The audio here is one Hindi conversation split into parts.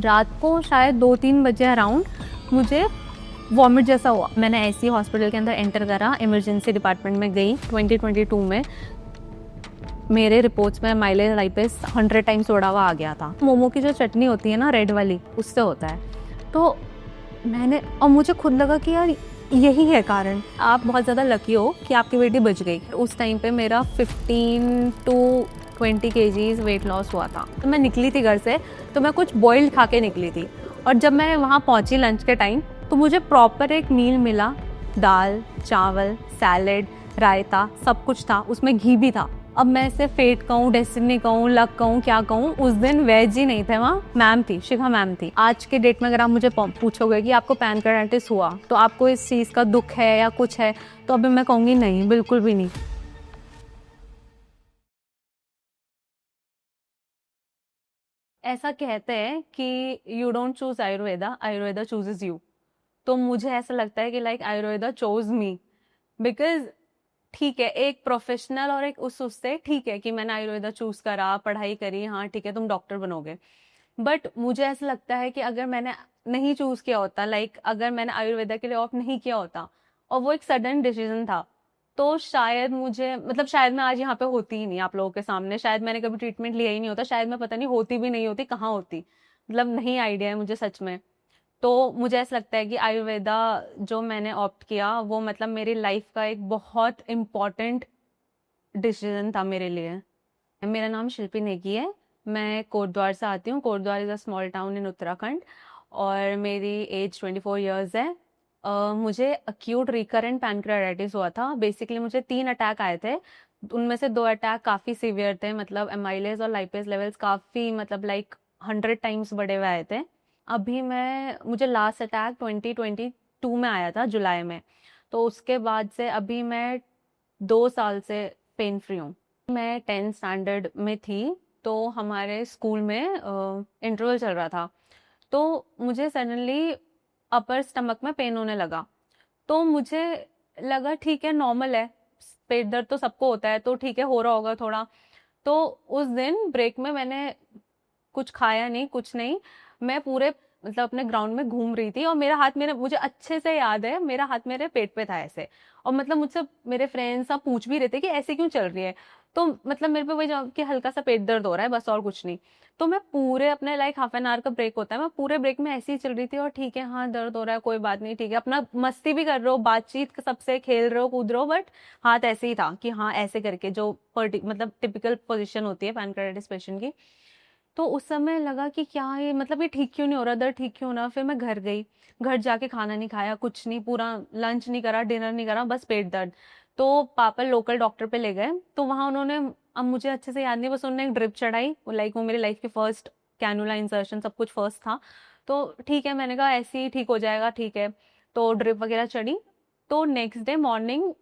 रात को शायद 2-3 बजे अराउंड मुझे वॉमिट जैसा हुआ। मैंने ऐसे ही हॉस्पिटल के अंदर एंटर करा, इमरजेंसी डिपार्टमेंट में गई 2022 में। मेरे रिपोर्ट्स में माइलेज लाइपेस 100 टाइम्स बढ़ा हुआ आ गया था। मोमो की जो चटनी होती है ना रेड वाली, उससे होता है। तो मैंने और मुझे खुद लगा कि यार यही है कारण। आप बहुत ज़्यादा लकी हो कि आपकी बेटी बच गई। उस टाइम पे मेरा 15 टू 20 केजीज़ वेट लॉस हुआ था। तो मैं निकली थी घर से, तो मैं कुछ बॉइल्ड खा के निकली थी, और जब मैं वहाँ पहुँची लंच के टाइम, तो मुझे प्रॉपर एक मील मिला। दाल, चावल, सैलेड, रायता, सब कुछ था, उसमें घी भी था। अब मैं इसे फेट कहूँ, डेस्टिनी कहूँ, लक कहूँ, क्या कहूँ, उस दिन वेज ही नहीं थे वहाँ। मैम थी, शिखा मैम थी। आज के डेट में अगर आप मुझे पूछोगे कि आपको पैनक्रेटाइटिस हुआ तो आपको इस चीज़ का दुख है या कुछ है, तो अभी मैं कहूँगी नहीं, बिल्कुल भी नहीं। ऐसा कहते हैं कि you don't choose Ayurveda, Ayurveda chooses you. तो मुझे ऐसा लगता है कि like Ayurveda chose me, because ठीक है, एक प्रोफेशनल और एक उससे ठीक है कि मैंने आयुर्वेदा चूज करा, पढ़ाई करी, हाँ ठीक है तुम डॉक्टर बनोगे। बट मुझे ऐसा लगता है कि अगर मैंने नहीं चूज किया होता, लाइक अगर मैंने आयुर्वेदा के लिए ऑप्ट नहीं किया होता, और वो एक सडन डिसीजन था, तो शायद मुझे मतलब शायद मैं आज यहाँ पे होती ही नहीं आप लोगों के सामने। शायद मैंने कभी ट्रीटमेंट लिया ही नहीं होता, शायद मैं पता नहीं होती भी नहीं होती, कहाँ होती, मतलब नहीं आइडिया है मुझे सच में। तो मुझे ऐसा लगता है कि आयुर्वेदा जो मैंने ऑप्ट किया वो मतलब मेरी लाइफ का एक बहुत इम्पॉर्टेंट डिसीजन था मेरे लिए। मेरा नाम शिल्पी नेगी है। मैं कोटद्वार से आती हूँ। Kotdwar is a small town in Uttarakhand, और मेरी एज 24 ईयर्स है। मुझे अक्यूट रिकरेंट पैनक्रेटाइटिस हुआ था। बेसिकली मुझे 3 अटैक आए थे, उनमें से 2 अटैक काफ़ी सीवियर थे, मतलब एमाइलेज और लाइपेज लेवल्स काफ़ी मतलब लाइक 100 टाइम्स बढ़े हुए आए थे। अभी मुझे लास्ट अटैक 2022 में आया था, जुलाई में। तो उसके बाद से अभी मैं 2 साल से पेन फ्री हूँ। मैं 10th स्टैंडर्ड में थी, तो हमारे स्कूल में इंटरवल चल रहा था, तो मुझे सडनली अपर स्टमक में पेन होने लगा। तो मुझे लगा ठीक है, नॉर्मल है, पेट दर्द तो सबको होता है, तो ठीक है हो रहा होगा थोड़ा। तो उस दिन ब्रेक में मैंने कुछ खाया नहीं, कुछ नहीं। मैं पूरे मतलब अपने ग्राउंड में घूम रही थी, और मेरा हाथ, मेरे मुझे अच्छे से याद है, मेरा हाथ मेरे पेट पे था ऐसे। और मतलब मुझसे मेरे फ्रेंड्स सब पूछ भी रहे थे कि ऐसे क्यों चल रही है। तो मतलब मेरे पे वही जवाब कि हल्का सा पेट दर्द हो रहा है, बस और कुछ नहीं। तो मैं पूरे अपने लाइक हाफ एन आवर का ब्रेक होता है, मैं पूरे ब्रेक में ऐसे ही चल रही थी, और ठीक है हाँ दर्द हो रहा है, कोई बात नहीं, ठीक है, अपना मस्ती भी कर रहे हो, बातचीत सबसे खेल रहे हो, कूद रहे हो, बट हाथ ऐसे ही था कि हाँ ऐसे करके जो मतलब टिपिकल पोजिशन होती है पैनक्रेटाइटिस पेशेंट की। तो उस समय लगा कि क्या ये मतलब ये ठीक क्यों नहीं हो रहा, दर्द ठीक क्यों ना। फिर मैं घर गई, घर जाके खाना नहीं खाया, कुछ नहीं, पूरा लंच नहीं करा, डिनर नहीं करा, बस पेट दर्द। तो पापा लोकल डॉक्टर पे ले गए, तो वहां उन्होंने, अब मुझे अच्छे से याद नहीं, बस उन्होंने एक ड्रिप चढ़ाई, लाइक वो मेरी लाइफ की फर्स्ट कैनुला इंसर्शन, सब कुछ फर्स्ट था। तो ठीक है, मैंने कहा ऐसे ही ठीक हो जाएगा, ठीक है। तो ड्रिप वगैरह चढ़ी, तो नेक्स्ट डे मॉर्निंग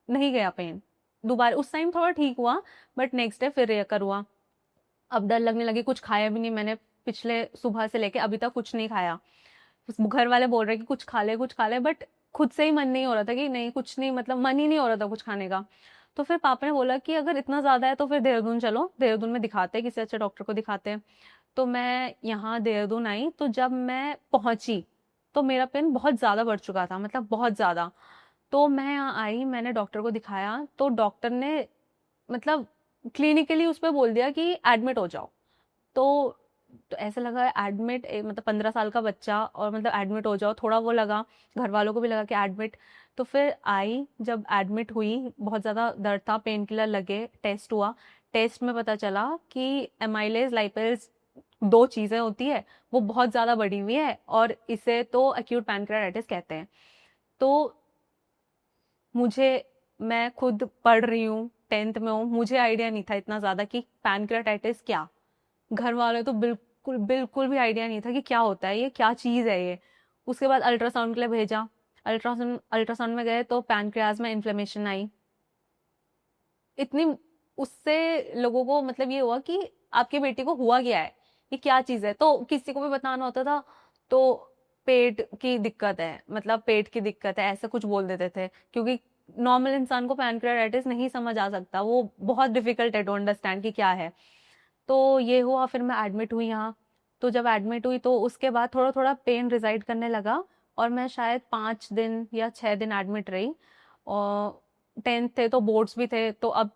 नहीं गया पेन दोबारा। उस टाइम थोड़ा ठीक हुआ, बट नेक्स्ट डे फिर रेकर हुआ। अब डर लगने लगी, कुछ खाया भी नहीं मैंने, पिछले सुबह से लेके अभी तक कुछ नहीं खाया। घर वाले बोल रहे कि कुछ खा ले, कुछ खा ले, बट खुद से ही मन नहीं हो रहा था कि नहीं कुछ नहीं, मतलब मन ही नहीं हो रहा था कुछ खाने का। तो फिर पापा ने बोला कि अगर इतना ज्यादा है तो फिर देहरादून चलो, देहरादून में दिखाते हैं, किसी अच्छे डॉक्टर को दिखाते हैं। तो मैं यहाँ देहरादून आई, तो जब मैं पहुंची तो मेरा पेन बहुत ज्यादा बढ़ चुका था, मतलब बहुत ज्यादा। तो मैं यहाँ आई, मैंने डॉक्टर को दिखाया, तो डॉक्टर ने मतलब क्लिनिकली उस पर बोल दिया कि एडमिट हो जाओ। तो ऐसा लगा एडमिट, मतलब 15 साल का बच्चा, और मतलब एडमिट हो जाओ, थोड़ा वो लगा, घर वालों को भी लगा कि एडमिट। तो फिर आई, जब एडमिट हुई, बहुत ज़्यादा दर्द था, पेन किलर लगे, टेस्ट हुआ। टेस्ट में पता चला कि एमाइलेज लाइपेज, 2 चीज़ें होती है, वो बहुत ज़्यादा बढ़ी हुई है, और इसे तो एक्यूट पैनक्रेटाइटिस कहते हैं। तो मुझे, मैं खुद पढ़ रही हूँ, 10th में हूँ, मुझे आइडिया नहीं था इतना ज़्यादा कि पैनक्रेटाइटिस क्या। घर वाले तो बिल्कुल बिल्कुल भी आइडिया नहीं था कि क्या होता है ये, क्या चीज़ है ये। उसके बाद अल्ट्रासाउंड के लिए भेजा। अल्ट्रासाउंड अल्ट्रासाउंड में गए तो पैनक्रियाज में इन्फ्लेमेशन आई। इतनी, उससे लोगों को मतलब ये हुआ कि आपकी बेटी को हुआ क्या है, ये क्या चीज़ है। तो किसी को भी बताना होता था तो पेट की दिक्कत है, मतलब पेट की दिक्कत है, ऐसे कुछ बोल देते थे, क्योंकि नॉर्मल इंसान को पैनक्रियाटाइटिस नहीं समझ आ सकता, वो बहुत डिफिकल्ट है टू अंडरस्टैंड कि क्या है। तो ये हुआ, फिर मैं एडमिट हुई यहाँ। तो जब एडमिट हुई तो उसके बाद थोड़ा थोड़ा पेन रिजाइड करने लगा, और मैं शायद 5 दिन या 6 दिन एडमिट रही। और 10th थे तो बोर्ड्स भी थे, तो अब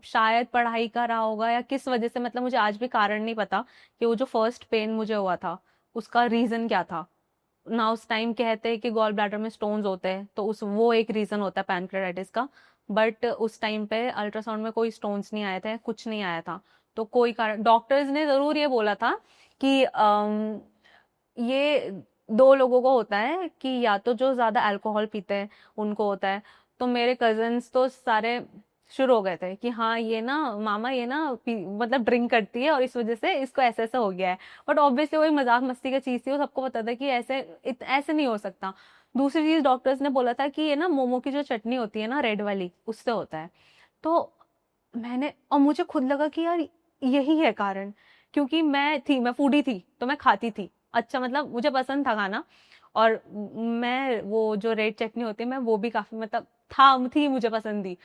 शायद पढ़ाई का रहा होगा या किस वजह से, मतलब मुझे आज भी कारण नहीं पता कि वो जो फर्स्ट पेन मुझे हुआ था उसका रीजन क्या था ना। उस टाइम कहते हैं कि गॉल ब्लैडर में स्टोन्स होते हैं, तो उस वो एक रीजन होता है पैनक्रेटाइटिस का। बट उस टाइम पे अल्ट्रासाउंड में कोई स्टोन्स नहीं आए थे, कुछ नहीं आया था। तो कोई कारण, डॉक्टर्स ने जरूर ये बोला था कि ये दो लोगों को होता है कि या तो जो ज्यादा अल्कोहल पीते हैं उनको होता है। तो मेरे कजन्स तो सारे शुरू हो गए थे कि हाँ ये ना मामा ये ना मतलब ड्रिंक करती है और इस वजह से इसको ऐसा ऐसा हो गया है। बट ऑब्वियसली वो एक मजाक मस्ती की चीज थी, वो सबको पता था कि ऐसे ऐसे नहीं हो सकता। दूसरी चीज डॉक्टर्स ने बोला था कि ये ना मोमो की जो चटनी होती है ना रेड वाली, उससे होता है। तो मैंने, और मुझे खुद लगा कि यार यही है कारण, क्योंकि मैं फूडी थी तो मैं खाती थी, अच्छा मतलब मुझे पसंद था खाना। और मैं वो जो रेड चटनी होती है मैं वो भी काफी मतलब थी मुझे पसंद थी।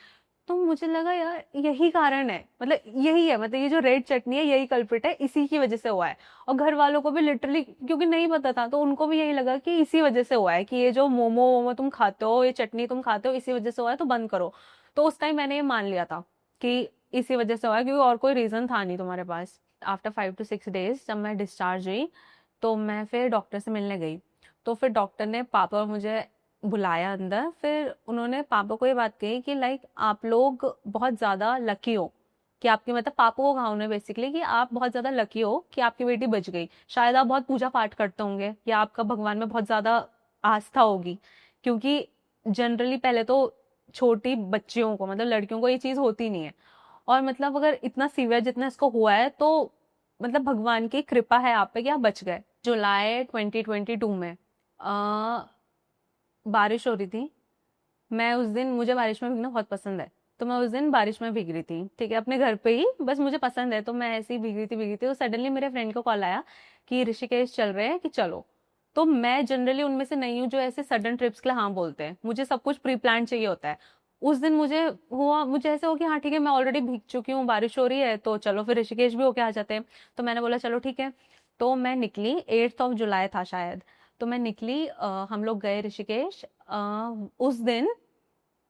तो मुझे लगा यार यही कारण है, मतलब यही है, मतलब ये जो रेड चटनी है यही कल्प्रिट है, इसी की वजह से हुआ है। और घर वालों को भी लिटरली क्योंकि नहीं पता था, तो उनको भी यही लगा कि इसी वजह से हुआ है, कि ये जो मोमो वोमो तुम खाते हो, ये चटनी तुम खाते हो, इसी वजह से हुआ है, तो बंद करो। तो उस टाइम मैंने ये मान लिया था कि इसी वजह से हुआ है, क्योंकि और कोई रीजन था नहीं तुम्हारे पास। आफ्टर 5 to 6 days जब मैं डिस्चार्ज हुई तो मैं फिर डॉक्टर से मिलने गई। तो फिर डॉक्टर ने पापा और मुझे बुलाया अंदर, फिर उन्होंने पापा को ये बात कही कि लाइक आप लोग बहुत ज्यादा लकी हो कि आपकी, मतलब पापा को कहा उन्होंने बेसिकली कि आप बहुत ज्यादा लकी हो कि आपकी बेटी बच गई। शायद आप बहुत पूजा पाठ करते होंगे या आपका भगवान में बहुत ज्यादा आस्था होगी, क्योंकि जनरली पहले तो छोटी बच्चियों को, मतलब लड़कियों को ये चीज होती नहीं है। और मतलब अगर इतना सीवियर जितना इसको हुआ है तो मतलब भगवान की कृपा है आप पे कि आप बच गए। जुलाई 2022 में बारिश हो रही थी। मैं उस दिन, मुझे बारिश में भीगना बहुत पसंद है, तो मैं उस दिन बारिश में भीग रही थी, ठीक है, अपने घर पे ही, बस मुझे पसंद है तो मैं ऐसे ही भीग रही थी तो सडनली मेरे फ्रेंड को कॉल आया कि ऋषिकेश चल रहे हैं कि चलो। तो मैं जनरली उनमें से नहीं हूँ जो ऐसे सडन ट्रिप्स के लिए हाँ बोलते हैं, मुझे सब कुछ प्री प्लान चाहिए होता है। उस दिन मुझे ऐसे हो कि हाँ ठीक है, मैं ऑलरेडी भीग चुकी हूँ, बारिश हो रही है तो चलो फिर ऋषिकेश भी होके आ जाते हैं। तो मैंने बोला चलो ठीक है। तो मैं निकली, 8 जुलाई था शायद। तो मैं निकली, हम लोग गए ऋषिकेश। उस दिन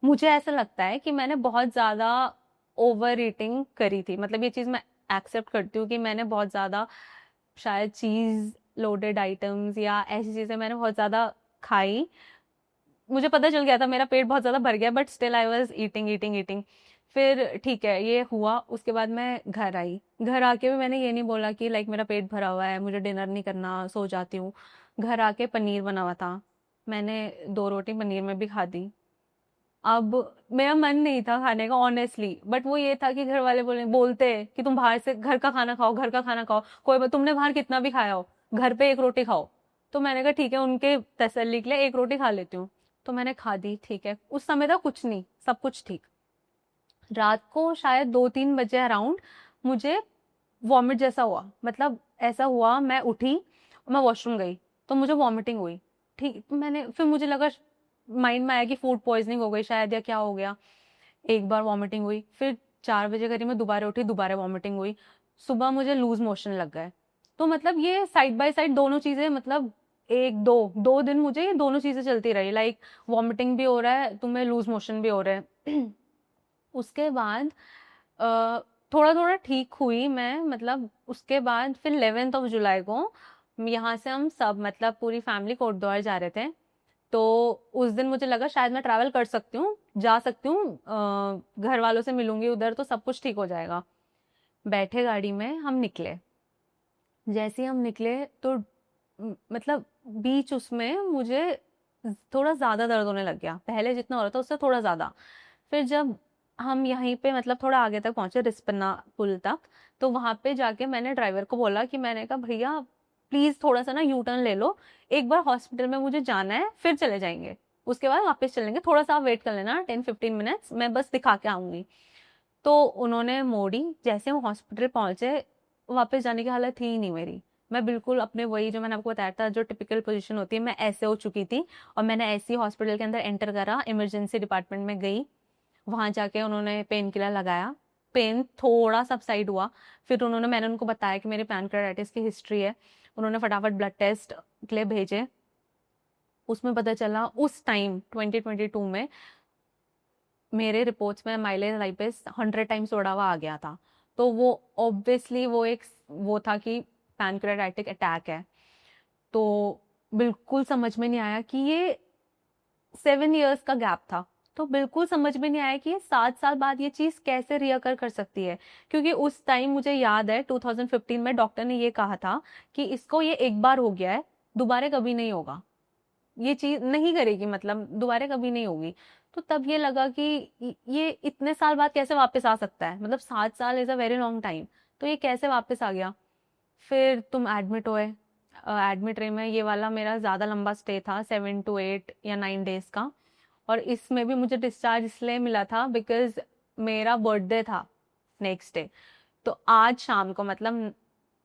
मुझे ऐसा लगता है कि मैंने बहुत ज्यादा ओवर ईटिंग करी थी, मतलब ये चीज मैं एक्सेप्ट करती हूँ कि मैंने बहुत ज्यादा शायद चीज लोडेड आइटम्स या ऐसी चीजें मैंने बहुत ज्यादा खाई। मुझे पता चल गया था मेरा पेट बहुत ज्यादा भर गया, but still I was eating eating eating. फिर ठीक है ये हुआ, उसके बाद मैं घर आई। घर आके भी मैंने ये नहीं बोला कि लाइक मेरा पेट भरा हुआ है मुझे डिनर नहीं करना, सो जाती हूँ। घर आके पनीर बना हुआ था, मैंने 2 रोटी पनीर में भी खा दी। अब मेरा मन नहीं था खाने का ऑनेस्टली, बट वो ये था कि घर वाले बोलते कि तुम बाहर से घर का खाना खाओ, घर का खाना खाओ, कोई बात, तुमने बाहर कितना भी खाया हो, घर पे 1 रोटी खाओ। तो मैंने कहा ठीक है, उनके तसल्ली के लिए 1 रोटी खा लेती हूँ। तो मैंने खा दी, ठीक है, उस समय था कुछ नहीं, सब कुछ ठीक। रात को शायद 2-3 बजे अराउंड मुझे वॉमिट जैसा हुआ, मतलब ऐसा हुआ, मैं उठी, मैं वॉशरूम गई तो मुझे वॉमिटिंग हुई। ठीक, मैंने फिर मुझे लगा, माइंड में आया कि फूड पॉइजनिंग हो गई शायद या क्या हो गया। एक बार वॉमिटिंग हुई, फिर 4 बजे करीब मैं दोबारा उठी, दोबारा वॉमिटिंग हुई। सुबह मुझे लूज मोशन लग गए। तो मतलब ये साइड बाय साइड दोनों चीजें, मतलब एक दो 2 दिन मुझे ये दोनों चीजें चलती रही, लाइक वॉमिटिंग भी हो रहा है, तुम्हें लूज मोशन भी हो रहा है। उसके बाद थोड़ा थोड़ा ठीक हुई मैं, मतलब उसके बाद फिर 11 जुलाई को यहाँ से हम सब, मतलब पूरी फैमिली कोटद्वार जा रहे थे। तो उस दिन मुझे लगा शायद मैं ट्रैवल कर सकती हूँ, जा सकती हूँ, घर वालों से मिलूंगी उधर तो सब कुछ ठीक हो जाएगा। बैठे गाड़ी में हम निकले। जैसे ही हम निकले तो मतलब बीच उसमें मुझे थोड़ा ज्यादा दर्द होने लग गया, पहले जितना हो रहा था उससे थोड़ा ज्यादा। फिर जब हम यहीं पे मतलब थोड़ा आगे तक पहुंचे, रिस्पना पुल तक, तो वहां पे जाके मैंने ड्राइवर को बोला कि मैंने कहा भैया प्लीज थोड़ा सा ना यू टर्न ले लो, एक बार हॉस्पिटल में मुझे जाना है, फिर चले जाएंगे, उसके बाद वापस चलेंगे, थोड़ा सा आप वेट कर लेना 10-15 मिनट्स, मैं बस दिखा के आऊंगी। तो उन्होंने मोड़ी, जैसे हम हॉस्पिटल पहुंचे, वापस जाने की हालत थी ही नहीं मेरी। मैं बिल्कुल अपने वही जो मैंने आपको बताया था जो टिपिकल पोजीशन होती है, मैं ऐसे हो चुकी थी। और मैंने ऐसे ही हॉस्पिटल के अंदर एंटर करा, इमरजेंसी डिपार्टमेंट में गई, वहां जाके उन्होंने पेन किलर लगाया। पेन थोड़ा सबसाइड हुआ, फिर मैंने उनको बताया कि मेरे पैनक्रेटाइटिस की हिस्ट्री है। उन्होंने फटाफट ब्लड टेस्ट के लिए भेजे। उसमें पता चला उस टाइम 2022 में मेरे रिपोर्ट्स में माइलेज लाइपेस 100 टाइम्स बढ़ा हुआ आ गया था। तो वो ऑब्वियसली वो था कि पैनक्रेटाइटिक अटैक है। तो बिल्कुल समझ में नहीं आया कि ये 7 इयर्स का गैप था। तो बिल्कुल समझ में नहीं आया कि ये 7 साल बाद ये चीज कैसे रिअकर कर सकती है, क्योंकि उस टाइम मुझे याद है 2015 में डॉक्टर ने ये कहा था कि इसको ये एक बार हो गया है, दोबारा कभी नहीं होगा, ये चीज नहीं करेगी, मतलब दोबारा कभी नहीं होगी। तो तब ये लगा कि ये इतने साल बाद कैसे वापस आ सकता है, मतलब 7 साल is a very long time, तो ये कैसे वापस आ गया। फिर तुम एडमिट हुए। एडमिट रहे में ये वाला मेरा ज़्यादा लंबा स्टे था, 7 to 8 या 9 डेज का। और इसमें भी मुझे डिस्चार्ज इसलिए मिला था बिकॉज मेरा बर्थडे था नेक्स्ट डे। तो आज शाम को, मतलब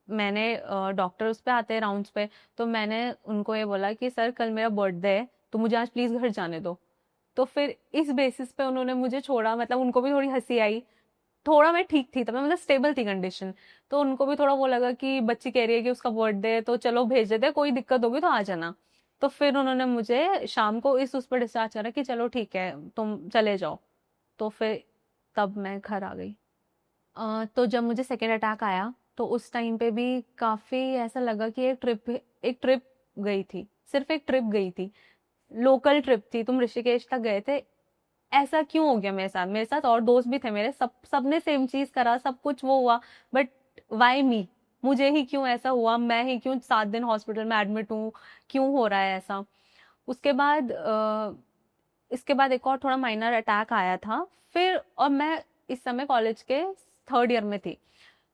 मैंने डॉक्टर उस पे आते हैं राउंड्स पे, तो मैंने उनको ये बोला कि सर कल मेरा बर्थडे है, तो मुझे आज प्लीज़ घर जाने दो। तो फिर इस बेसिस पे उन्होंने मुझे छोड़ा, मतलब उनको भी थोड़ी हंसी आई। थोड़ा मैं ठीक थी तब, मैं मतलब स्टेबल थी कंडीशन। तो उनको भी थोड़ा वो लगा कि बच्ची कह रही है कि उसका बर्थडे है, तो चलो भेज देते हैं, कोई दिक्कत होगी तो आ जाना। तो फिर उन्होंने मुझे शाम को उस पर डिस्चार्ज करा कि चलो ठीक है तुम चले जाओ। तो फिर तब मैं घर आ गई। तो जब मुझे सेकेंड अटैक आया तो उस टाइम पे भी काफ़ी ऐसा लगा कि एक ट्रिप गई थी, सिर्फ एक ट्रिप गई थी, लोकल ट्रिप थी, तुम ऋषिकेश तक गए थे। ऐसा क्यों हो गया मेरे साथ और दोस्त भी थे मेरे, सबने सेम चीज करा, सब कुछ वो हुआ, बट वाई मी, मुझे ही क्यों ऐसा हुआ, मैं ही क्यों 7 दिन हॉस्पिटल में एडमिट हूँ, क्यों हो रहा है ऐसा। उसके बाद इसके बाद एक और थोड़ा माइनर अटैक आया था फिर, और मैं इस समय कॉलेज के 3rd ईयर में थी।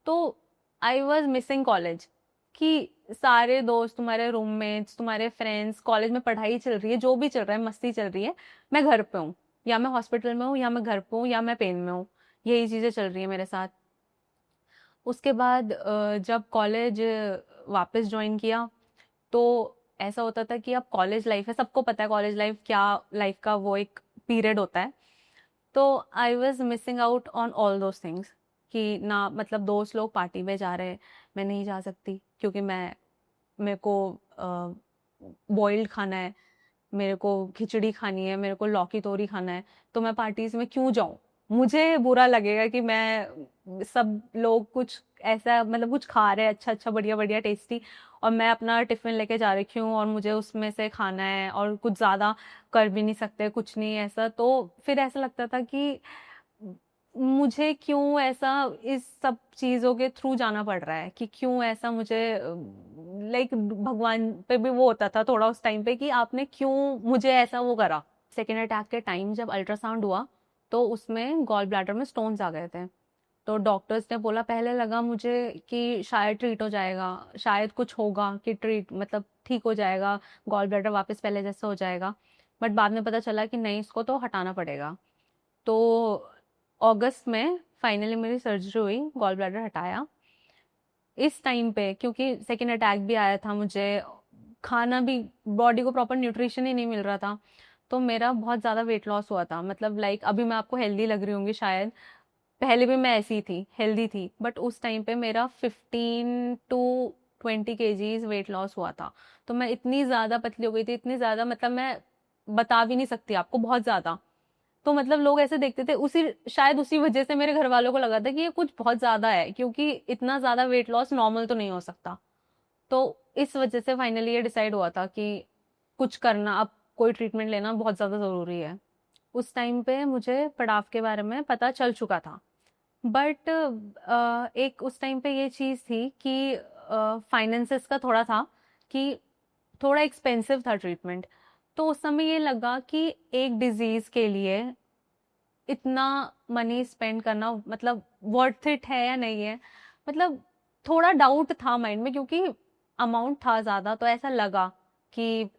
तो आई वॉज मिसिंग कॉलेज, कि सारे दोस्त, तुम्हारे रूममेट्स, तुम्हारे फ्रेंड्स, कॉलेज में पढ़ाई चल रही है, जो भी चल रहा है, मस्ती चल रही है, मैं घर पे हूँ, या मैं हॉस्पिटल में हूँ, या मैं घर पे हूँ, या मैं पेन में हूँ, यही चीज़ें चल रही है मेरे साथ। उसके बाद जब कॉलेज वापस ज्वाइन किया, तो ऐसा होता था कि अब कॉलेज लाइफ है, सबको पता है कॉलेज लाइफ क्या, लाइफ का वो एक पीरियड होता है। तो I was missing out on all those things, कि ना, मतलब दोस्त लोग पार्टी में जा रहे हैं, मैं नहीं जा सकती क्योंकि मेरे को बॉइल्ड खाना है, मेरे को खिचड़ी खानी है, मेरे को लौकी तोरी खाना है, तो मैं पार्टीज में क्यों जाऊं। मुझे बुरा लगेगा कि मैं, सब लोग कुछ ऐसा, मतलब कुछ खा रहे हैं अच्छा अच्छा, बढ़िया बढ़िया टेस्टी, और मैं अपना टिफिन लेके जा रखी हूँ और मुझे उसमें से खाना है, और कुछ ज्यादा कर भी नहीं सकते, कुछ नहीं ऐसा। तो फिर ऐसा लगता था कि मुझे क्यों ऐसा इस सब चीजों के थ्रू जाना पड़ रहा है, कि क्यों ऐसा मुझे, लाइक भगवान पे भी वो होता था थोड़ा उस टाइम पे कि आपने क्यों मुझे ऐसा वो करा। सेकेंड अटैक के टाइम जब अल्ट्रासाउंड हुआ तो उसमें गॉल ब्लैडर में स्टोन्स आ गए थे। तो डॉक्टर्स ने बोला, पहले लगा मुझे कि शायद ट्रीट हो जाएगा, शायद कुछ होगा कि ट्रीट, मतलब ठीक हो जाएगा, गॉल ब्लैडर वापस पहले जैसे हो जाएगा। बट बाद में पता चला कि नहीं, इसको तो हटाना पड़ेगा। तो अगस्त में फाइनली मेरी सर्जरी हुई, गॉल ब्लैडर हटाया। इस टाइम पे क्योंकि सेकेंड अटैक भी आया था, मुझे खाना भी, बॉडी को प्रॉपर न्यूट्रिशन ही नहीं मिल रहा था, तो मेरा बहुत ज़्यादा वेट लॉस हुआ था। मतलब लाइक अभी मैं आपको हेल्दी लग रही होंगी शायद, पहले भी मैं ऐसी थी, हेल्दी थी, बट उस टाइम पे मेरा 15 to 20 kgs वेट लॉस हुआ था। तो मैं इतनी ज़्यादा पतली हो गई थी, इतनी ज़्यादा, मतलब मैं बता भी नहीं सकती आपको, बहुत ज़्यादा। तो मतलब लोग ऐसे देखते थे, उसी शायद उसी वजह से मेरे घर वालों को लगा था कि ये कुछ बहुत ज्यादा है, क्योंकि इतना ज्यादा वेट लॉस नॉर्मल तो नहीं हो सकता। तो इस वजह से फाइनली ये डिसाइड हुआ था कि कुछ करना, अब कोई ट्रीटमेंट लेना बहुत ज्यादा जरूरी है। उस टाइम पे मुझे पड़ाव के बारे में पता चल चुका था, बट एक उस टाइम पे ये चीज थी कि फाइनेंसेस का थोड़ा था, कि थोड़ा एक्सपेंसिव था ट्रीटमेंट। तो उस समय ये लगा कि एक डिजीज के लिए इतना मनी स्पेंड करना, मतलब वर्थ इट है या नहीं है। मतलब थोड़ा डाउट था माइंड में, क्योंकि अमाउंट था ज्यादा, तो ऐसा लगा कि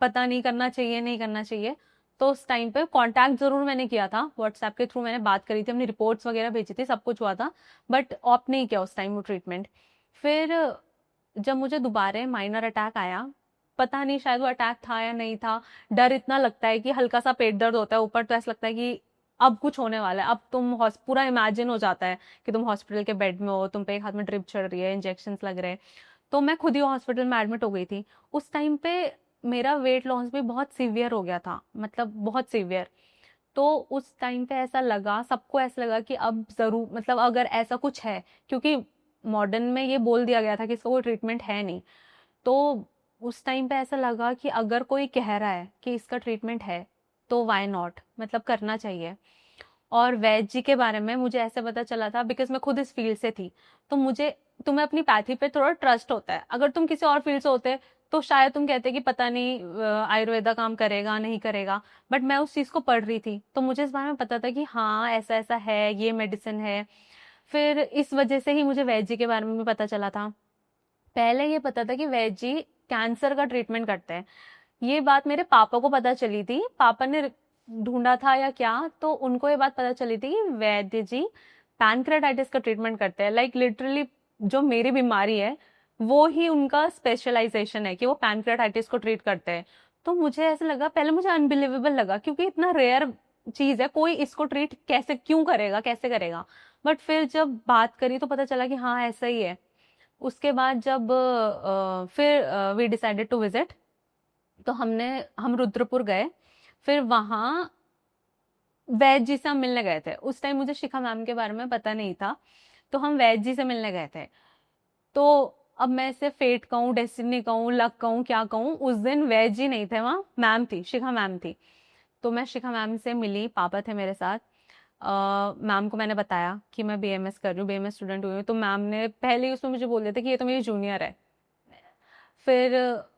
पता नहीं, करना चाहिए नहीं करना चाहिए। तो उस टाइम पे कांटेक्ट जरूर मैंने किया था, व्हाट्सएप के थ्रू मैंने बात करी थी, अपनी रिपोर्ट्स वगैरह भेजी थी, सब कुछ हुआ था, बट ऑप्ट नहीं किया उस टाइम वो ट्रीटमेंट। फिर जब मुझे दोबारा माइनर अटैक आया, पता नहीं शायद वो अटैक था या नहीं था, डर इतना लगता है कि हल्का सा पेट दर्द होता है ऊपर, तो ऐसा लगता है कि अब कुछ होने वाला है, अब तुम पूरा इमेजिन हो जाता है कि तुम हॉस्पिटल के बेड में हो, तुम पे एक हाथ में ड्रिप चढ़ रही है, इंजेक्शन लग रहे हैं। तो मैं खुद ही हॉस्पिटल में एडमिट हो गई थी उस टाइम पे। मेरा वेट लॉस भी बहुत सीवियर हो गया था, मतलब बहुत सीवियर। तो उस टाइम पे ऐसा लगा, सबको ऐसा लगा कि अब जरूर, मतलब अगर ऐसा कुछ है, क्योंकि मॉडर्न में ये बोल दिया गया था कि इसका कोई ट्रीटमेंट है नहीं। तो उस टाइम पे ऐसा लगा कि अगर कोई कह रहा है कि इसका ट्रीटमेंट है तो वाई नॉट, मतलब करना चाहिए। और वैद जी के बारे में मुझे ऐसे पता चला था बिकॉज मैं खुद इस फील्ड से थी। तो मुझे, तुम्हें अपनी पैथी पे थोड़ा ट्रस्ट होता है। अगर तुम किसी और फील्ड से होते तो शायद तुम कहते कि पता नहीं आयुर्वेदा काम करेगा नहीं करेगा। बट मैं उस चीज को पढ़ रही थी तो मुझे इस बारे में पता था कि हाँ ऐसा ऐसा है, ये मेडिसिन है। फिर इस वजह से ही मुझे वैद जी के बारे में भी पता चला था। पहले ये पता था कि वैद जी कैंसर का ट्रीटमेंट करते हैं। ये बात मेरे पापा को पता चली थी, पापा ने ढूंढा था या क्या, तो उनको ये बात पता चली थी कि वैद्य जी पैनक्रेटाइटिस का ट्रीटमेंट करते हैं। लाइक लिटरली जो मेरी बीमारी है वो ही उनका स्पेशलाइजेशन है कि वो पैनक्रेटाइटिस को ट्रीट करते हैं। तो मुझे ऐसा लगा, पहले मुझे अनबिलीवेबल लगा क्योंकि इतना रेयर चीज है, कोई इसको ट्रीट कैसे क्यों करेगा, कैसे करेगा। बट फिर जब बात करी तो पता चला कि हाँ ऐसा ही है। उसके बाद जब फिर वी डिसाइडेड टू विजिट, तो हम रुद्रपुर गए। फिर वहां वैद जी से हम मिलने गए थे। उस टाइम मुझे शिखा मैम के बारे में पता नहीं था, तो हम वैद जी से मिलने गए थे। तो अब मैं इसे फेट कहूँ, डेस्टिनी कहूँ, लक कहूँ, क्या कहूँ, उस दिन वैद जी नहीं थे वहाँ, मैम थी, शिखा मैम थी। तो मैं शिखा मैम से मिली, पापा थे मेरे साथ। मैम को मैंने बताया कि मैं बीएमएस कर रही हूँ, बीएमएस स्टूडेंट हुई हूँ। तो मैम ने पहले ही उसमें मुझे बोल दिया था कि ये तो मेरी जूनियर है। फिर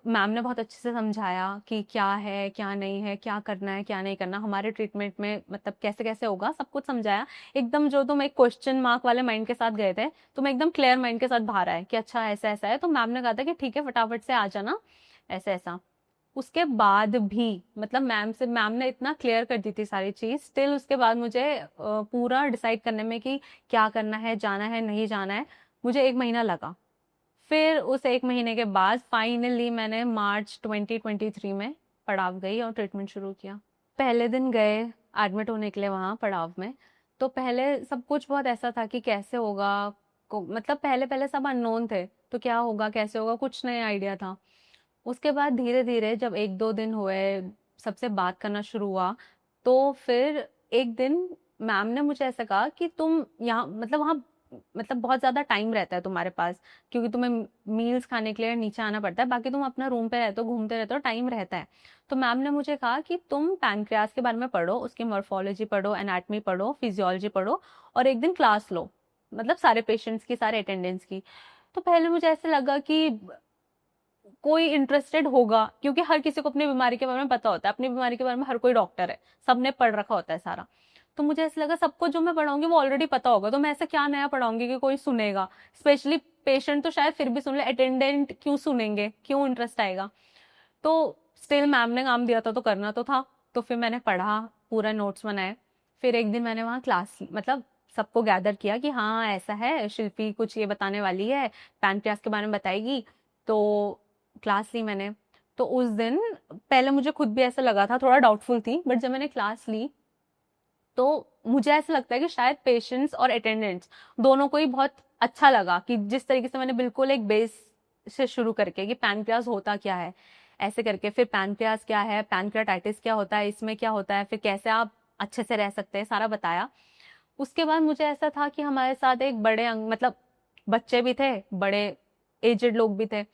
मैम ने बहुत अच्छे से समझाया कि क्या है क्या नहीं है, क्या करना है क्या नहीं करना, हमारे ट्रीटमेंट में मतलब कैसे कैसे होगा, सब कुछ समझाया। एकदम जो तुम एक क्वेश्चन मार्क वाले माइंड के साथ गए थे, तुम एकदम क्लियर माइंड के साथ बाहर आए कि अच्छा ऐसा ऐसा है। तो मैम ने कहा था कि ठीक है फटाफट से आ जाना, ऐसा ऐसा। उसके बाद भी मतलब मैम ने इतना क्लियर कर दी थी सारी चीज, स्टिल उसके बाद मुझे पूरा डिसाइड करने में कि क्या करना है, जाना है नहीं जाना है, मुझे 1 महीना लगा। फिर उस 1 महीने के बाद फाइनली मैंने मार्च 2023 में पड़ाव गई और ट्रीटमेंट शुरू किया। पहले दिन गए एडमिट होने के लिए वहाँ पड़ाव में। तो पहले सब कुछ बहुत ऐसा था कि कैसे होगा, मतलब पहले पहले सब अननोन थे, तो क्या होगा कैसे होगा कुछ नहीं आइडिया था। उसके बाद धीरे धीरे जब 1-2 दिन हुए, सबसे बात करना शुरू हुआ। तो फिर एक दिन मैम ने मुझे ऐसा कहा कि तुम यहाँ, मतलब वहाँ, मतलब बहुत ज्यादा टाइम रहता है तुम्हारे पास, क्योंकि तुम्हें मील्स खाने के लिए नीचे आना पड़ता है, बाकी तुम अपना रूम पे रहते हो, घूमते रहते हो, टाइम रहता है। तो मैम ने मुझे कहा कि तुम पैनक्रियास के बारे में पढ़ो, उसकी मॉर्फोलॉजी पढ़ो, एनाटमी पढ़ो, फिजियोलॉजी पढ़ो, और एक दिन क्लास लो, मतलब सारे पेशेंट्स की, सारे अटेंडेंस की। तो पहले मुझे ऐसे लगा कि कोई इंटरेस्टेड होगा, क्योंकि हर किसी को अपनी बीमारी के बारे में पता होता है, अपनी बीमारी के बारे में हर कोई डॉक्टर है, सबने पढ़ रखा होता है सारा। तो मुझे ऐसा लगा सबको जो मैं पढ़ाऊंगी वो ऑलरेडी पता होगा, तो मैं ऐसा क्या नया पढ़ाऊंगी कि कोई सुनेगा। स्पेशली पेशेंट तो शायद फिर भी सुन ले, अटेंडेंट क्यों सुनेंगे, क्यों इंटरेस्ट आएगा। तो स्टिल मैम ने काम दिया था तो करना तो था। तो फिर मैंने पढ़ा, पूरा नोट्स बनाए। फिर एक दिन मैंने वहाँ क्लास, मतलब सबको गैदर किया कि हाँ ऐसा है, शिल्पी कुछ ये बताने वाली है, पैनक्रियास के बारे में बताएगी। तो क्लास ली मैंने। तो उस दिन पहले मुझे खुद भी ऐसा लगा था, थोड़ा डाउटफुल थी, बट जब मैंने क्लास ली तो मुझे ऐसा लगता है कि शायद पेशेंट्स और अटेंडेंट्स दोनों को ही बहुत अच्छा लगा कि जिस तरीके से मैंने बिल्कुल एक बेस से शुरू करके कि पैनक्रियास होता क्या है, ऐसे करके फिर पैनक्रियास क्या है, पैनक्रियाटाइटिस क्या होता है, इसमें क्या होता है, फिर कैसे आप अच्छे से रह सकते हैं, सारा बताया। उसके बाद मुझे ऐसा था कि हमारे साथ एक बड़े मतलब बच्चे भी थे, बड़े एजेड लोग भी थे।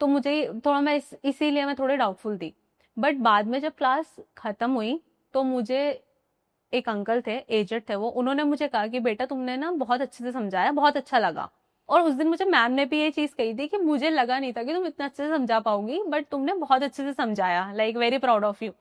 तो मुझे थोड़ा, मैं इसीलिए मैं थोड़ी डाउटफुल थी। बट बाद में जब क्लास खत्म हुई तो मुझे एक अंकल थे, एजेड थे वो, उन्होंने मुझे कहा कि बेटा तुमने ना बहुत अच्छे से समझाया, बहुत अच्छा लगा। और उस दिन मुझे मैम ने भी ये चीज कही थी कि मुझे लगा नहीं था कि तुम इतना अच्छे से समझा पाओगी, बट तुमने बहुत अच्छे से समझाया, like very proud of you.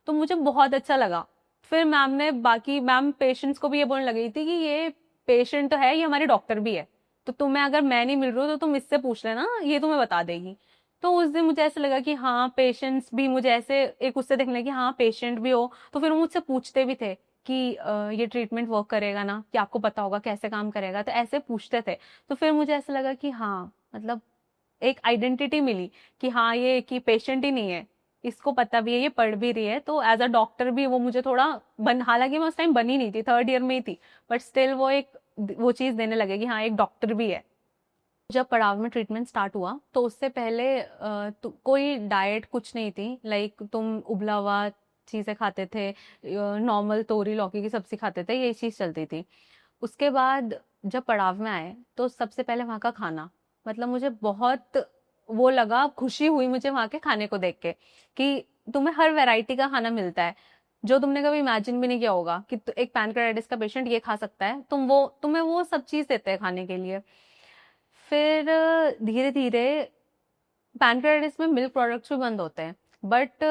तो मुझे बहुत अच्छा लगा। फिर मैम ने, बाकी मैम पेशेंट्स को भी ये बोलने लगी थी कि ये पेशेंट तो है, ये हमारी डॉक्टर भी है, तो तुम्हें अगर मैं नहीं मिल रही हूँ तो तुम इससे पूछ लेना, ये तुम्हें बता देगी। तो उस दिन मुझे ऐसा लगा कि हाँ पेशेंट्स भी मुझे ऐसे एक उससे देखने कि हाँ पेशेंट भी हो। तो फिर वो मुझसे पूछते भी थे कि ये ट्रीटमेंट वर्क करेगा ना, कि आपको पता होगा कैसे काम करेगा, तो ऐसे पूछते थे। तो फिर मुझे ऐसा लगा कि हाँ मतलब एक आइडेंटिटी मिली कि हाँ ये कि पेशेंट ही नहीं है, इसको पता भी है, ये पढ़ भी रही है, तो एज अ डॉक्टर भी वो मुझे थोड़ा हालांकि मैं उस टाइम बनी नहीं थी, थर्ड ईयर में ही थी, बट स्टिल वो एक वो चीज देने लगे कि हाँ एक डॉक्टर भी है। जब पड़ाव में ट्रीटमेंट स्टार्ट हुआ तो उससे पहले कोई डाइट कुछ नहीं थी, लाइक तुम उबला हुआ चीजें खाते थे, नॉर्मल तोरी लौकी की सब्जी खाते थे, ये चीज चलती थी। उसके बाद जब पड़ाव में आए तो सबसे पहले वहाँ का खाना, मतलब मुझे बहुत वो लगा, खुशी हुई मुझे वहाँ के खाने को देख के कि तुम्हें हर वैरायटी का खाना मिलता है जो तुमने कभी इमेजिन भी नहीं किया होगा कि एक पैनक्रेटाइटिस का पेशेंट ये खा सकता है, तुम्हें वो सब चीज देते हैं खाने के लिए। फिर धीरे धीरे पैनक्रेटाइटिस में मिल्क प्रोडक्ट्स भी बंद होते हैं, बट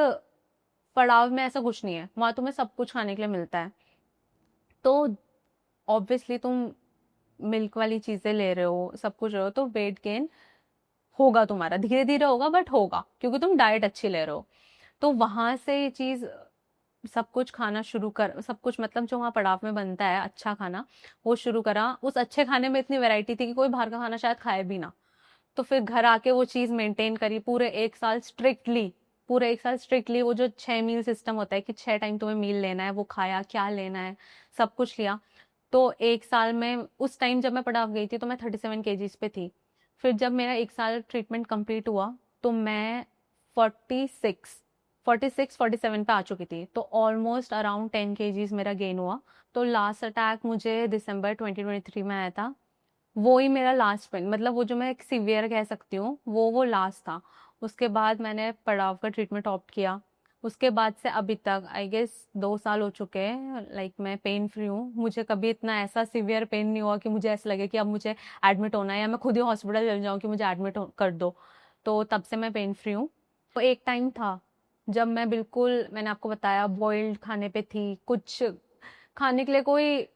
पड़ाव में ऐसा कुछ नहीं है, वहां तुम्हें सब कुछ खाने के लिए मिलता है। तो ऑब्वियसली तुम मिल्क वाली चीजें ले रहे हो, सब कुछ रहे हो, तो वेट गेन होगा तुम्हारा, धीरे धीरे होगा बट होगा, क्योंकि तुम डाइट अच्छी ले रहे हो। तो वहां से ये चीज सब कुछ खाना शुरू कर, सब कुछ मतलब जो वहाँ पड़ाव में बनता है अच्छा खाना, वो शुरू करा। उस अच्छे खाने में इतनी वैरायटी थी कि कोई बाहर का खाना शायद खाए भी ना। तो फिर घर आके वो चीज मेंटेन करी पूरे एक साल स्ट्रिक्टली। पूरे एक साल स्ट्रिक्टली वो जो 6 मील सिस्टम होता है कि 6 टाइम तुम्हें मील लेना है, वो खाया, क्या लेना है, सब कुछ लिया। तो एक साल में उस टाइम जब मैं पड़ाव गई थी तो मैं 37 kgs पे थी। फिर जब मेरा एक साल ट्रीटमेंट कंप्लीट हुआ तो मैं 46 47 पे आ चुकी थी, तो ऑलमोस्ट अराउंड 10 kgs मेरा गेन हुआ। तो लास्ट अटैक मुझे दिसंबर 2023 में आया था। वो ही मेरा लास्ट पेन, मतलब वो जो मैं एक सीवियर कह सकती हूँ, वो लास्ट था। उसके बाद मैंने पड़ाव का ट्रीटमेंट ऑप्ट किया। उसके बाद से अभी तक आई गेस 2 साल हो चुके हैं, लाइक मैं पेन फ्री हूँ। मुझे कभी इतना ऐसा सीवियर पेन नहीं हुआ कि मुझे ऐसा लगे कि अब मुझे एडमिट होना है, या मैं खुद ही हॉस्पिटल चल जाऊँ कि मुझे एडमिट कर दो। तो तब से मैं पेन फ्री हूँ। तो एक टाइम था जब मैं बिल्कुल, मैंने आपको बताया, बॉइल्ड खाने पे थी, कुछ खाने के लिए कोई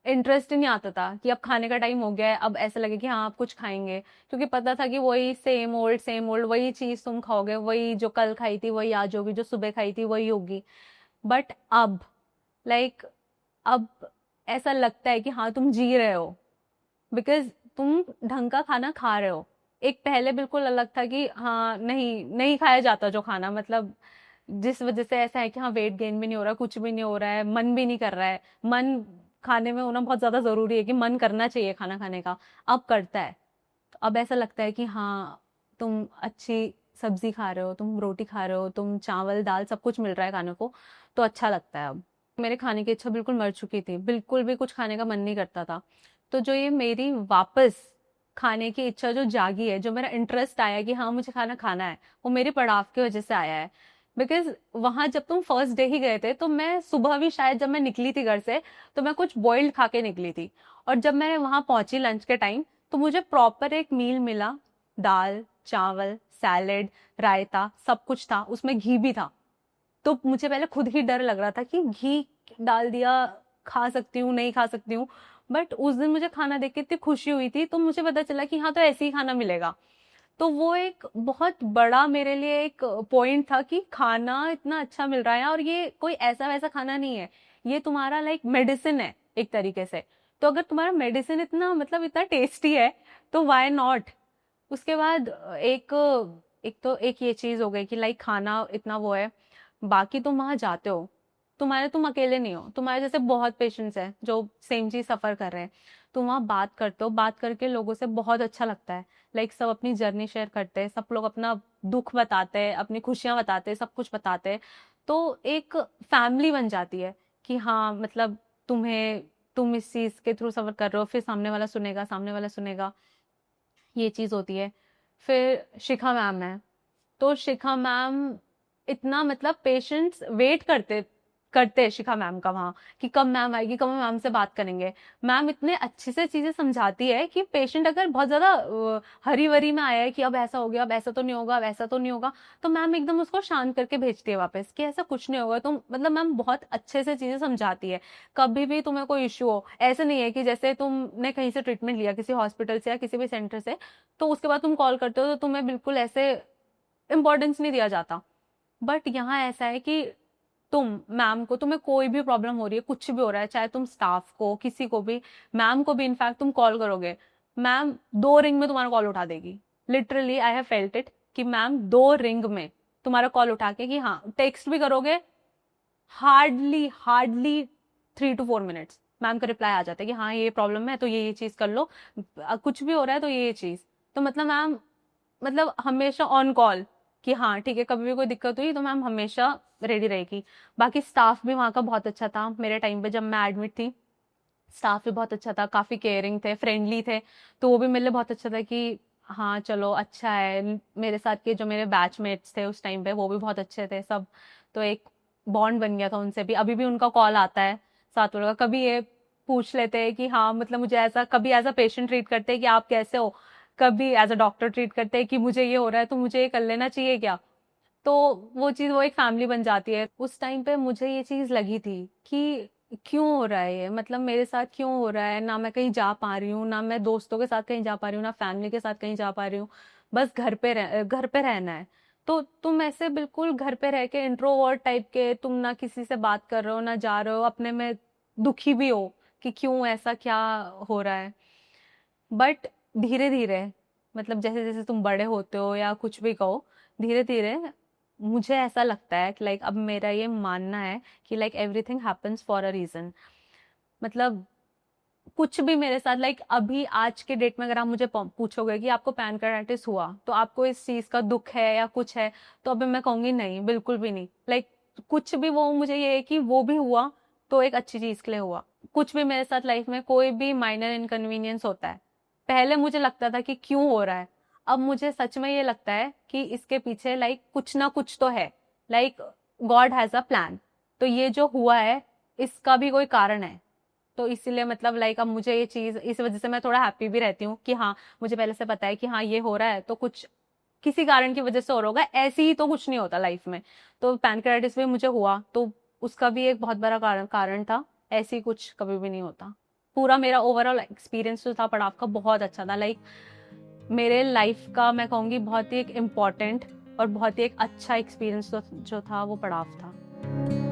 इंटरेस्ट ही नहीं आता था कि अब खाने का टाइम हो गया है, अब ऐसा लगे कि हाँ आप कुछ खाएंगे, क्योंकि पता था कि वही सेम ओल्ड वही चीज तुम खाओगे, वही जो कल खाई थी वही आज होगी, जो सुबह खाई थी वही होगी। बट अब लाइक अब ऐसा लगता है कि हाँ तुम जी रहे हो, बिकॉज तुम ढंग का खाना खा रहे हो। एक पहले बिल्कुल अलग था कि हाँ नहीं नहीं खाया जाता जो खाना, मतलब जिस वजह से ऐसा है कि हाँ वेट गेन भी नहीं हो रहा, कुछ भी नहीं हो रहा है, मन भी नहीं कर रहा है। मन खाने में होना बहुत ज्यादा जरूरी है कि मन करना चाहिए खाना खाने का, अब करता है। तो अब ऐसा लगता है कि हाँ तुम अच्छी सब्जी खा रहे हो, तुम रोटी खा रहे हो, तुम चावल दाल सब कुछ मिल रहा है खाने को, तो अच्छा लगता है अब। मेरे खाने की इच्छा बिल्कुल मर चुकी थी, बिल्कुल भी कुछ खाने का मन नहीं करता था। तो जो ये मेरी वापस खाने की इच्छा जो जागी है, जो मेरा इंटरेस्ट आया कि हाँ मुझे खाना खाना है, वो मेरे पड़ाव की वजह से आया है। बिकॉज वहां जब तुम फर्स्ट डे ही गए थे तो मैं सुबह भी शायद जब मैं निकली थी घर से तो मैं कुछ बॉइल्ड खा के निकली थी, और जब मैं वहां पहुंची लंच के टाइम तो मुझे प्रॉपर एक मील मिला। दाल चावल सैलेड रायता सब कुछ था, उसमें घी भी था। तो मुझे पहले खुद ही डर लग रहा था कि घी डाल दिया, खा सकती हूँ नहीं खा सकती हूँ। बट उस दिन मुझे खाना देख के इतनी खुशी हुई थी, तो मुझे पता चला कि हाँ तो ऐसे ही खाना मिलेगा। तो वो एक बहुत बड़ा मेरे लिए एक पॉइंट था कि खाना इतना अच्छा मिल रहा है, और ये कोई ऐसा वैसा खाना नहीं है, ये तुम्हारा लाइक मेडिसिन है एक तरीके से। तो अगर तुम्हारा मेडिसिन इतना मतलब इतना टेस्टी है तो वाई नॉट। उसके बाद एक तो एक ये चीज हो गई कि लाइक खाना इतना वो है। बाकी तुम वहां जाते हो, तुम अकेले नहीं हो, तुम्हारे जैसे बहुत पेशेंट्स हैं जो सेम चीज सफर कर रहे हैं। तुम वहां बात करते हो, बात करके लोगों से बहुत अच्छा लगता है। लाइक सब अपनी जर्नी शेयर करते हैं, सब लोग अपना दुख बताते हैं, अपनी खुशियां बताते हैं, सब कुछ बताते हैं। तो एक फैमिली बन जाती है कि हाँ मतलब तुम इस चीज के थ्रू सफर कर रहे हो, फिर सामने वाला सुनेगा, ये चीज होती है। फिर शिखा मैम है, तो शिखा मैम इतना मतलब पेशेंट्स वेट करते करते हैं शिखा मैम का वहाँ कि कब मैम आएगी, कब मैम से बात करेंगे। मैम इतने अच्छे से चीजें समझाती है कि पेशेंट अगर बहुत ज्यादा हरी वरी में आया है कि अब ऐसा हो गया, अब ऐसा तो नहीं होगा, अब ऐसा तो नहीं होगा, तो मैम एकदम उसको शांत करके भेजती है वापस कि ऐसा कुछ नहीं होगा। तो मतलब मैम बहुत अच्छे से चीजें समझाती है। कभी भी तुम्हें कोई इश्यू हो, ऐसे नहीं है कि जैसे तुमने कहीं से ट्रीटमेंट लिया किसी हॉस्पिटल से या किसी भी सेंटर से, तो उसके बाद तुम कॉल करते हो तो तुम्हें बिल्कुल ऐसे इम्पोर्टेंस नहीं दिया जाता। बट यहाँ ऐसा है कि तुम मैम को, तुम्हें कोई भी प्रॉब्लम हो रही है, कुछ भी हो रहा है, चाहे तुम स्टाफ को किसी को भी, मैम को भी इनफैक्ट तुम कॉल करोगे, मैम 2 रिंग में तुम्हारा कॉल उठा देगी। Literally I have felt it कि मैम 2 रिंग में तुम्हारा कॉल उठा के कि हाँ, टेक्स्ट भी करोगे, हार्डली 3 to 4 मिनट्स मैम का रिप्लाई आ जाता है कि हाँ ये प्रॉब्लम है तो ये चीज कर लो, कुछ भी हो रहा है तो ये चीज। तो मतलब मैम मतलब हमेशा ऑन कॉल कि हाँ ठीक है, कभी भी कोई दिक्कत हुई तो मैम हमेशा रेडी रहेगी। बाकी स्टाफ भी वहाँ का बहुत अच्छा था मेरे टाइम पे जब मैं एडमिट थी। स्टाफ भी बहुत अच्छा था, काफी केयरिंग थे, फ्रेंडली थे। तो वो भी मेरे लिए बहुत अच्छा था कि हाँ चलो अच्छा है। मेरे साथ के जो मेरे बैचमेट्स थे उस टाइम पे वो भी बहुत अच्छे थे सब। तो एक बॉन्ड बन गया था उनसे भी। अभी भी उनका कॉल आता है साथ वालों का, कभी ये पूछ लेते हैं कि हाँ मतलब मुझे ऐसा, कभी एज अ पेशेंट ट्रीट करते हैं कि आप कैसे हो, कभी एज अ डॉक्टर ट्रीट करते हैं कि मुझे ये हो रहा है तो मुझे ये कर लेना चाहिए क्या। तो वो चीज, वो एक फैमिली बन जाती है। उस टाइम पे मुझे ये चीज लगी थी कि क्यों हो रहा है ये, मतलब मेरे साथ क्यों हो रहा है, ना मैं कहीं जा पा रही हूँ, ना मैं दोस्तों के साथ कहीं जा पा रही हूँ, ना फैमिली के साथ कहीं जा पा रही हूँ। बस घर पे रहना है। तो तुम ऐसे बिल्कुल घर पे रह के इंट्रोवर्ट टाइप के, तुम ना किसी से बात कर रहे हो ना जा रहे हो, अपने में दुखी भी हो कि क्यों ऐसा क्या हो रहा है। बट धीरे धीरे, मतलब जैसे जैसे तुम बड़े होते हो या कुछ भी कहो, धीरे धीरे मुझे ऐसा लगता है कि लाइक अब मेरा ये मानना है कि like everything happens for a reason. मतलब कुछ भी मेरे साथ, लाइक अभी आज के डेट में अगर आप मुझे पूछोगे कि आपको पैनक्रेटाइटिस हुआ तो आपको इस चीज का दुख है या कुछ है, तो अभी मैं कहूंगी नहीं, बिल्कुल भी नहीं। लाइक कुछ भी, वो मुझे ये है कि वो भी हुआ तो एक अच्छी चीज के लिए हुआ। कुछ भी मेरे साथ लाइफ में कोई भी माइनर इनकन्वीनियंस होता है, पहले मुझे लगता था कि क्यों हो रहा है, अब मुझे सच में ये लगता है कि इसके पीछे लाइक कुछ ना कुछ तो है। Like God has a plan. तो ये जो हुआ है इसका भी कोई कारण है। तो इसीलिए मतलब लाइक अब मुझे ये चीज, इस वजह से मैं थोड़ा हैप्पी भी रहती हूँ कि हाँ मुझे पहले से पता है कि हाँ ये हो रहा है तो कुछ किसी कारण की वजह से हो रहा होगा, ऐसे ही तो कुछ नहीं होता लाइफ में। तो पैनक्रेटाइटिस भी मुझे हुआ तो उसका भी एक बहुत बड़ा कारण था, ऐसे ही कुछ कभी भी नहीं होता। पूरा मेरा ओवरऑल एक्सपीरियंस जो था पड़ाव का बहुत अच्छा था। लाइक मेरे लाइफ का मैं कहूँगी बहुत ही एक इम्पॉर्टेंट और बहुत ही एक अच्छा एक्सपीरियंस जो था वो पड़ाव था।